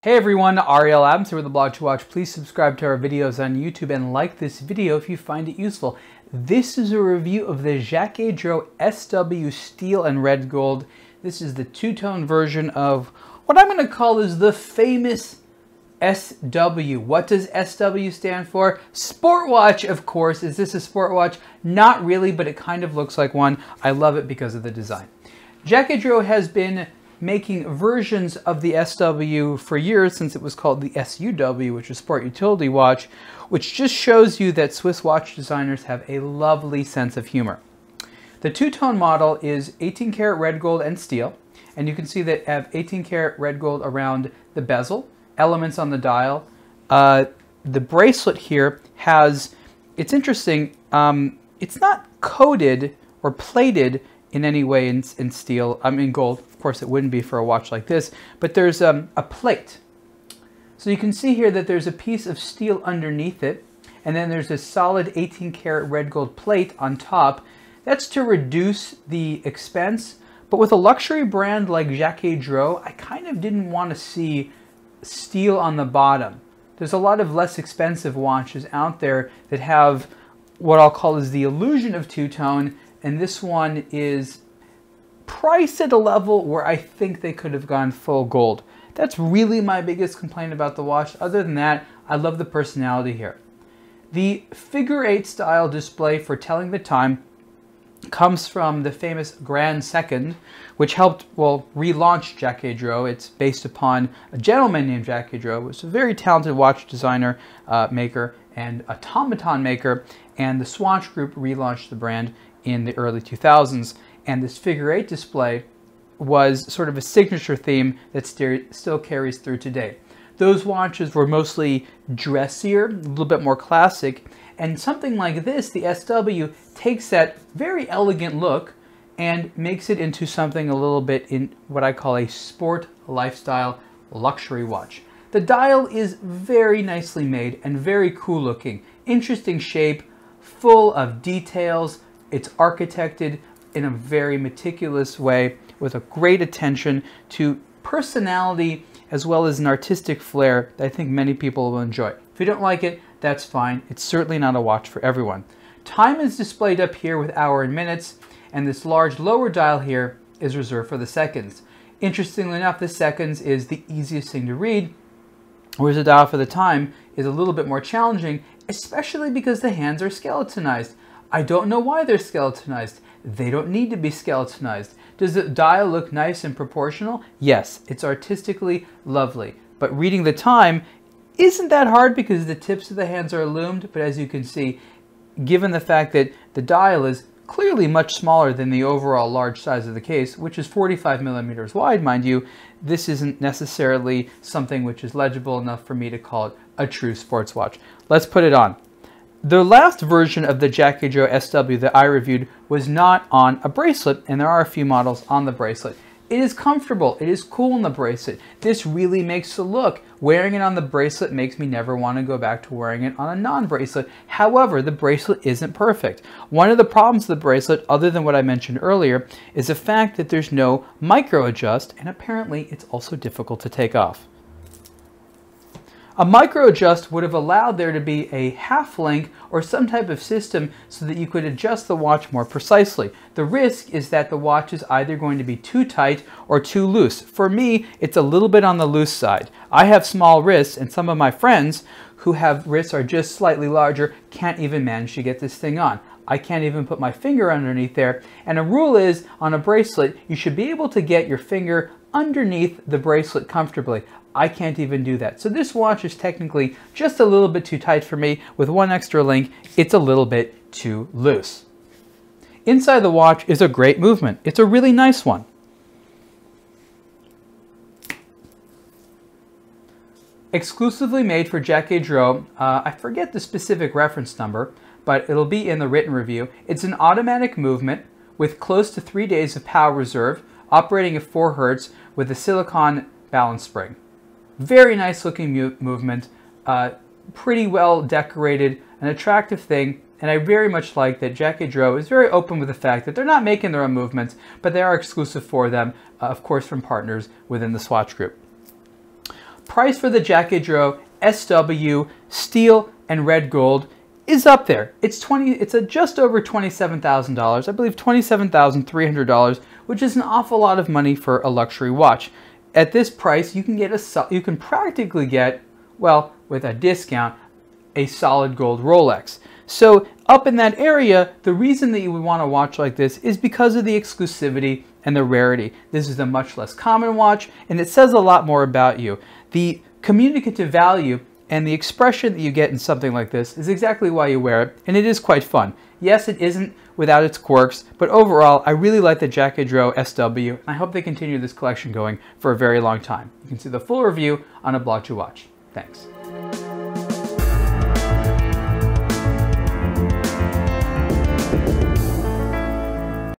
Hey everyone, Ariel Adams here with aBlogtoWatch. Please subscribe to our videos on YouTube and like this video if you find it useful. This is a review of the Jaquet Droz SW Steel and Red Gold. This is the two-tone version of what I'm going to call is the famous SW. What does SW stand for? Sport watch, of course. Is this a sport watch? Not really, but it kind of looks like one. I love it because of the design. Jaquet Droz has been making versions of the SW for years, since it was called the SUW, which is Sport Utility Watch, which just shows you that Swiss watch designers have a lovely sense of humor. The two-tone model is 18 karat red gold and steel, and you can see that I have 18 karat red gold around the bezel, elements on the dial. The bracelet here has, it's interesting, it's not coated or plated in any way in steel, in gold. Of course, it wouldn't be for a watch like this, but there's a plate. So you can see here that there's a piece of steel underneath it, and then there's a solid 18 karat red gold plate on top. That's to reduce the expense, but with a luxury brand like Jaquet Droz, I kind of didn't want to see steel on the bottom. There's a lot of less expensive watches out there that have what I'll call is the illusion of two-tone, and this one is priced at a level where I think they could have gone full gold. That's really my biggest complaint about the watch. Other than that, I love the personality here. The figure 8 style display for telling the time comes from the famous Grand Second, which helped, relaunch Jaquet Droz. It's based upon a gentleman named Jaquet Droz, who was a very talented watch designer, maker, and automaton maker, and the Swatch Group relaunched the brand in the early 2000s. And this figure 8 display was sort of a signature theme that still carries through today. Those watches were mostly dressier, a little bit more classic, and something like this, the SW, takes that very elegant look and makes it into something a little bit in what I call a sport lifestyle luxury watch. The dial is very nicely made and very cool looking. Interesting shape, full of details. It's architected in a very meticulous way with a great attention to personality as well as an artistic flair that I think many people will enjoy. If you don't like it, that's fine. It's certainly not a watch for everyone. Time is displayed up here with hour and minutes, and this large lower dial here is reserved for the seconds. Interestingly enough, the seconds is the easiest thing to read, whereas the dial for the time is a little bit more challenging, especially because the hands are skeletonized. I don't know why they're skeletonized. They don't need to be skeletonized. Does the dial look nice and proportional? Yes, it's artistically lovely. But reading the time isn't that hard because the tips of the hands are illumined, but as you can see, given the fact that the dial is clearly much smaller than the overall large size of the case, which is 45 millimeters wide, mind you, this isn't necessarily something which is legible enough for me to call it a true sports watch. Let's put it on. The last version of the Jaquet Droz SW that I reviewed was not on a bracelet, and there are a few models on the bracelet. It is comfortable. It is cool in the bracelet. This really makes the look. Wearing it on the bracelet makes me never want to go back to wearing it on a non-bracelet. However, the bracelet isn't perfect. One of the problems with the bracelet, other than what I mentioned earlier, is the fact that there's no micro adjust, and apparently it's also difficult to take off. A micro adjust would have allowed there to be a half link or some type of system so that you could adjust the watch more precisely. The risk is that the watch is either going to be too tight or too loose. For me, it's a little bit on the loose side. I have small wrists, and some of my friends who have wrists are just slightly larger can't even manage to get this thing on. I can't even put my finger underneath there. And a rule is, on a bracelet, you should be able to get your finger underneath the bracelet comfortably. I can't even do that. So this watch is technically just a little bit too tight for me. With one extra link, it's a little bit too loose. Inside the watch is a great movement. It's a really nice one. Exclusively made for Jaquet Droz, I forget the specific reference number, but it'll be in the written review. It's an automatic movement with close to 3 days of power reserve, operating at 4 Hertz with a silicone balance spring. Very nice looking movement, pretty well decorated, an attractive thing, and I very much like that Jaquet Droz is very open with the fact that they're not making their own movements, but they are exclusive for them, of course from partners within the Swatch Group. price for the Jaquet Droz SW steel and red gold is up there. It's just over $27,000. I believe $27,300, which is an awful lot of money for a luxury watch. At this price, you can practically get, well, with a discount, a solid gold Rolex. So up in that area, the reason that you would want a watch like this is because of the exclusivity and the rarity. This is a much less common watch, and it says a lot more about you. The communicative value and the expression that you get in something like this is exactly why you wear it, and it is quite fun. Yes, it isn't without its quirks, but overall, I really like the Jaquet Droz SW, and I hope they continue this collection going for a very long time. You can see the full review on aBlogtoWatch. Thanks.